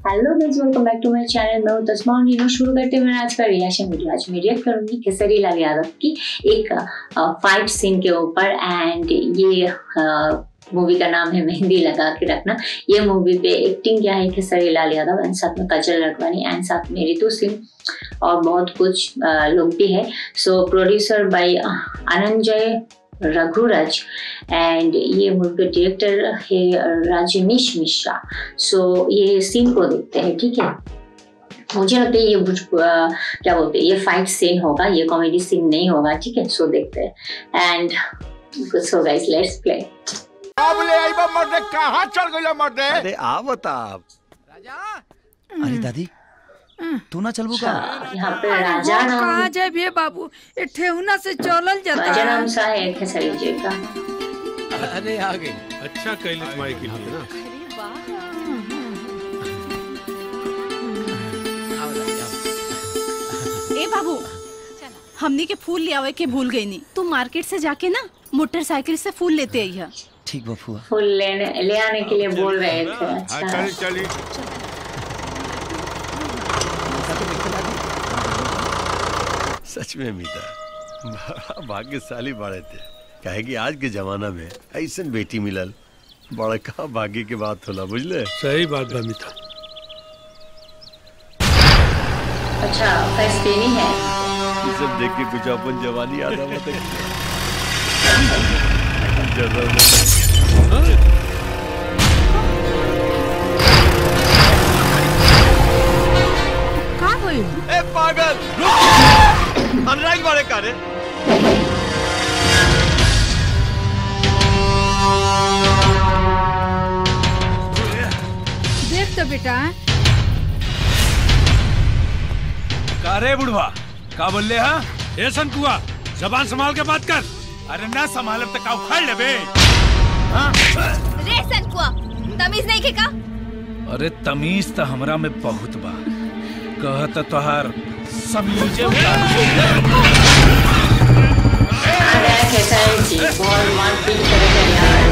Hello guys, welcome back to my channel. मैं हूं तस्मा और नीनो। शुरू करते हैं आज का रिएक्शन वीडियो। आज मैं रिएक्ट करूंगी केसरी लाल यादव की एक फाइट सीन के ऊपर। एंड ये मूवी का नाम है मेहंदी लगा के रखना। ये मूवी पे एक्टिंग किया है केसरी लाल यादव एंड साथ में काजल रखवानी एंड साथ में रितु सिंह और बहुत कुछ लोग भी है। So producer by Ananjay Raghuraj and ये मूवी के डायरेक्टर है राजनीश मिश्रा। सो ये सीन को देखते हैं, ठीक है। मुझे लगता है ये क्या बोलते हैं, ये फाइट सीन होगा, ये कॉमेडी सीन नहीं होगा, ठीक है। सो देखते हैं and so guys let's play. अब ले आई बा मर्दे, कहां चल गइला मर्दे? अरे आ बता राजा। अरे दादी तू ना चलबू का? यहाँ पे राजा नाम कहाँ जाए भे बाबू, ए ठेहुना से चलल जाता राजा नाम सा है केसरी जी का। अरे आ गई। अच्छा कैलिस माई के लिए ना। ए बाबू, हमनी के फूल ले आवे के भूल गई नी। तू मार्केट से जाके ना मोटरसाइकिल से फूल लेते आई है। ठीक बा फुआ। फूल ले आने के लिए बोल रहे थे। अच्छा चली सच में मीता बड़ा भाग्यशाली बाड़े थे, काहे कि आज के जमाना में ऐसन बेटी मिलल बड़का भाग्य के बात होला, बुझले? सही बात बा मीता। अच्छा फेस्टिनी है। ये सब देख के कुछ अपन जवानी याद आवत है। का होई? ए पागल अनुराग बारे का रे? देख तो बेटा। का रे बुढ़वा, का बोल ले? हाँ ए संकुआ, जबान संभाल के बात कर। अरे ना संभालब तो का उखाड़ लेबे। हाँ रे सनकुआ, तमीज नहीं के का? अरे तमीज तो हमरा में बहुत बा, कहत तोहार समीजे अरे केसरी जी बहुत मारपीट करेगा यार।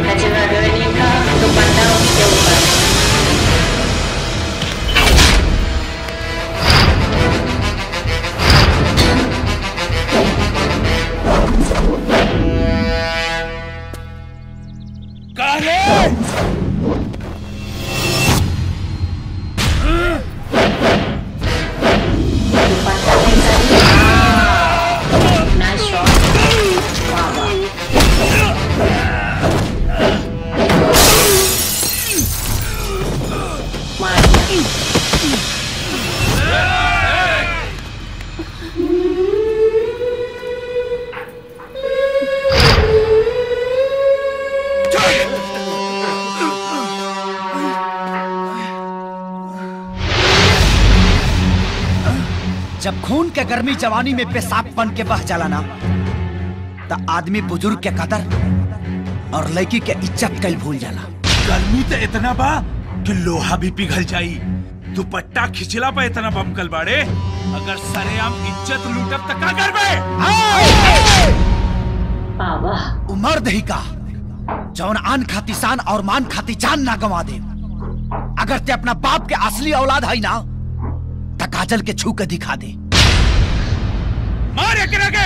काजल रघुरानी का दुपट्टा उसके ऊपर। जब खून के गर्मी जवानी में पेशाब बन के बह जाला ना, तो आदमी बुजुर्ग के कदर और लड़की के इज्जत कल भूल जाला। गर्मी तो इतना बा कि लोहा भी पिघल जाई। दुपट्टा खिंचला पे इतना बमकल बाड़े, अगर सरेआम इज्जत लूटब तो का करबे? बाबा उमर दही का जौन आन खाती शान और मान खाती जान ना गवा दे। अगर ते अपना बाप के असली औलाद है ना, तो काजल के छू के दिखा दे। मार एकरा के।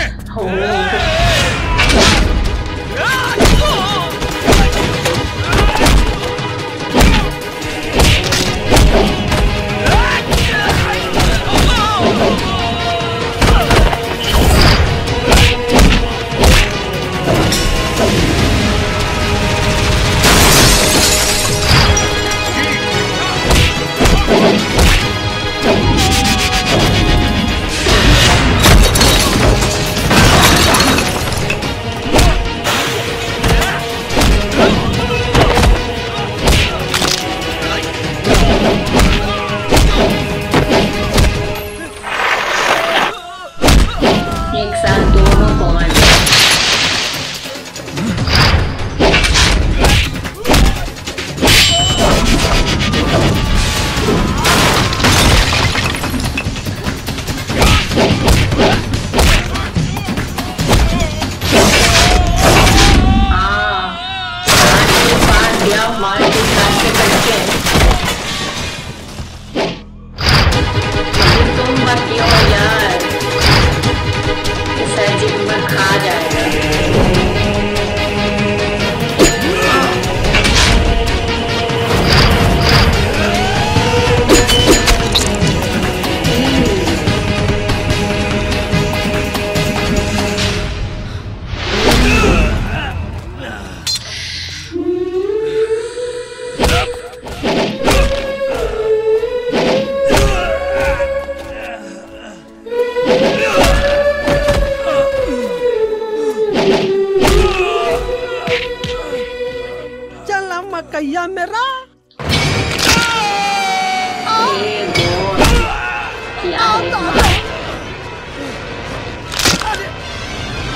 मकैया मेरा।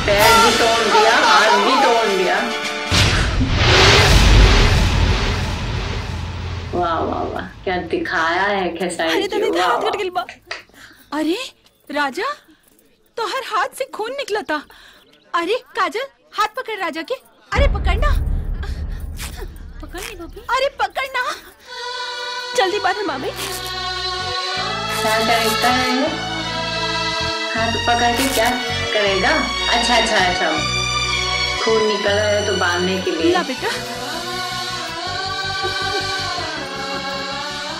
पैर भी तोड़ दिया, हाथ भी तोड़ दिया। वाह वाह वाह, क्या दिखाया है खेसारी जी। हाथ कट गया। अरे राजा, तो हर हाथ से खून निकला था। अरे काजल, हाथ पकड़ राजा के। अरे पकड़ना, पकड़नी बाबू। अरे पकड़ना, जल्दी बात है मामी। क्या करेगा? हाथ पकड़ के क्या करेगा? अच्छा अच्छा अच्छा, खून निकल रहा है तो बांधने के लिए। ला बेटा,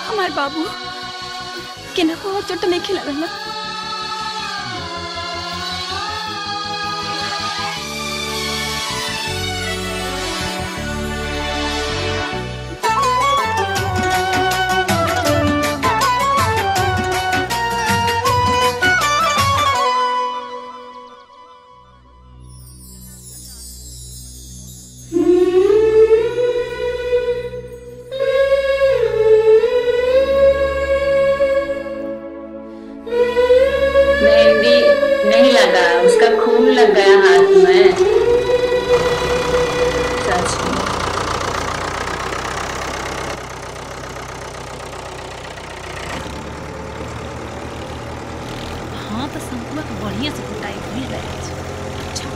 हमारे बाबू के ना को चोट नहीं खिला रहा। लग गया हाथ में, सच में। हाँ तो संकुआ तो बढ़िया से कुटाई हुई है। अच्छा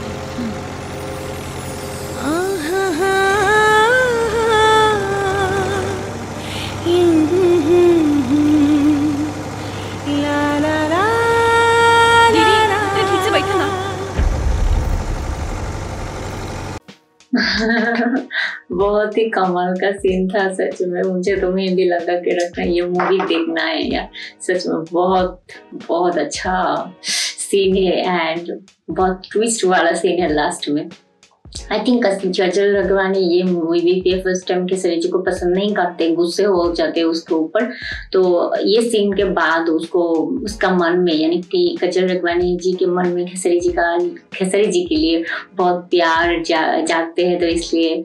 बहुत ही कमाल का सीन था सच में। मुझे तो मेहंदी लगा के रखना, ये मूवी देखना है यार। सच में बहुत बहुत अच्छा सीन है एंड बहुत ट्विस्ट वाला सीन है लास्ट में। आई थिंक काजल राघवानी ये मूवी पे फर्स्ट टाइम खेसारी जी को पसंद नहीं करते, गुस्से हो जाते उसके ऊपर। तो ये सीन के बाद उसको उसका मन में, यानी कि काजल राघवानी जी के मन में खेसारी जी के लिए बहुत प्यार जागते हैं। तो इसलिए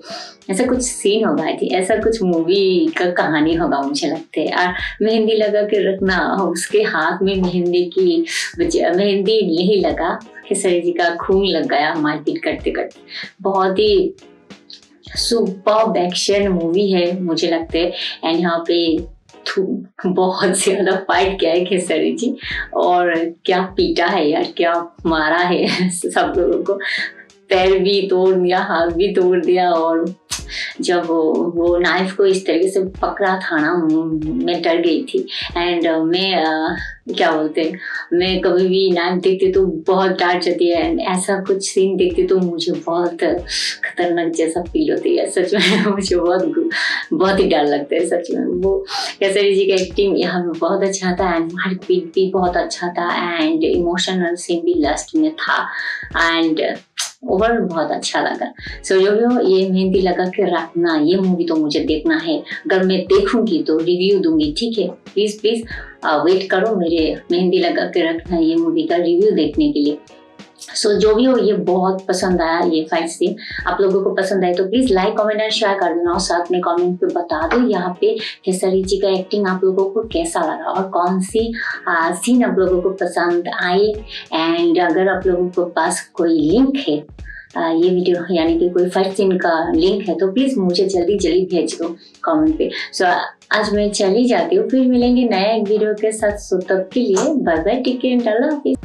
ऐसा कुछ सीन होगा, ऐसा कुछ मूवी का कहानी होगा मुझे लगता है। और मेहंदी लगा के रखना, उसके हाथ में मेहंदी नहीं लगा, खेसारी जी का खून लग गया मारपीट करते करते। बहुत ही सुपर्ब एक्शन मूवी है मुझे लगता है। एंड यहाँ पे बहुत ज्यादा फाइट किया है खेसारी जी, और क्या पीटा है यार, क्या मारा है सब लोगों को। पैर भी तोड़ दिया, हाथ भी तोड़ दिया। और जब वो नाइफ को इस तरीके से पकड़ा था ना, मैं डर गई थी। एंड मैं कभी भी नाइफ देखती तो बहुत डर जाती है। एंड ऐसा कुछ सीन देखती तो मुझे बहुत खतरनाक जैसा फील होती है सच में। मुझे बहुत ही डर लगता है सच में। वो खेसारी जी का एक्टिंग यहाँ पे बहुत अच्छा था एंड मारपीट भी बहुत अच्छा था एंड इमोशनल सीन भी लास्ट में था एंड ओवरऑल बहुत अच्छा लगा। सो जो भी हो, ये मेहंदी लगा के रखना, ये मूवी तो मुझे देखना है। अगर मैं देखूंगी तो रिव्यू दूंगी, ठीक है? प्लीज प्लीज वेट करो मेरे मेहंदी लगा के रखना ये मूवी का रिव्यू देखने के लिए। सो जो भी हो, ये बहुत पसंद आया ये फाइट सीन। आप लोगों को पसंद आए तो please like comment and share कर देना और साथ में कमेंट पे बता दो यहाँ पे खेसारी जी का एक्टिंग आप लोगों को कैसा लगा और कौन सी सीन आप लोगों को पसंद आई। एंड अगर आप लोगों के पास कोई लिंक है ये वीडियो, यानी कि कोई फाइट सीन का लिंक है, तो प्लीज मुझे जल्दी भेज दो कमेंट पे। सो आज मैं चली जाती हूँ, फिर मिलेंगे नया एक वीडियो के साथ। सो तब के लिए bye bye, take care and अल्लाह हाफिज।